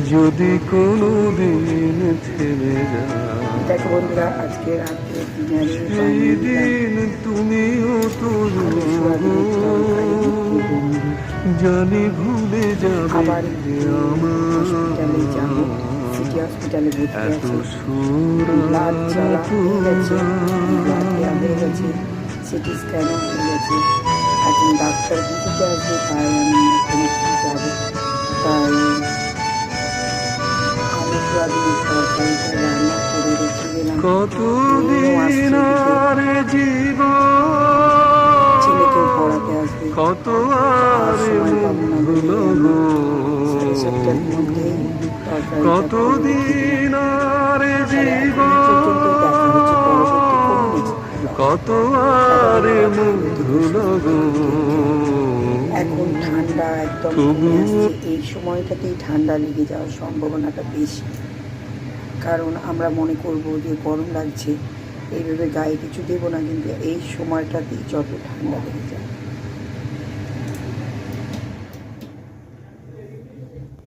যদি কোনো দিন থেমে যায়, দেখো বন্ধুরা, আজকে রাত্রে সেই দিন তুমিও তো জানি ভুলে যাবে আবার হসপিটালে যাব। আমার সিটি হসপিটালে ভর্তি এত আছে। ব্লাড চলা হয়ে গেছে, ব্লাড দেওয়া হয়ে গেছে, সিটি স্ক্যানও হয়ে গেছে। এখন ডাক্তার বুঝতে আসবে, তাই আমি এখন একটু যাবো। তাই আলু সোয়াবিনের তরকারিটা রান্না করে রেখে গেলাম। মেয়েও কতদিন আসছে এদিকে, আর জীবন, ছেলেকেও পড়াতে আসবে। কত আর আর সময় পাবো না বলে আমি ভুলবো, 7:30টার মধ্যেই তরকারিটা করে রেখে দিলাম। কতদিন আর তাহলে এখন এই পর্যন্ত, দেখা হচ্ছে পরবর্তী কোনো নেক্সট ব্লগ। কত টাটা আর বন্ধুরা, ভালো থেকো, সুস্থ ভুলবো, থেকো, টেক কেয়ার। এখন ঠান্ডা একদম কমে আসছে, এই সময়টাতেই ঠান্ডা লেগে যাওয়ার সম্ভাবনাটা বেশি। কারণ আমরা মনে করব যে গরম লাগছে, এইভাবে গায়ে কিছু দেবো না, কিন্তু এই সময়টাতেই যত ঠান্ডা লেগে যায়।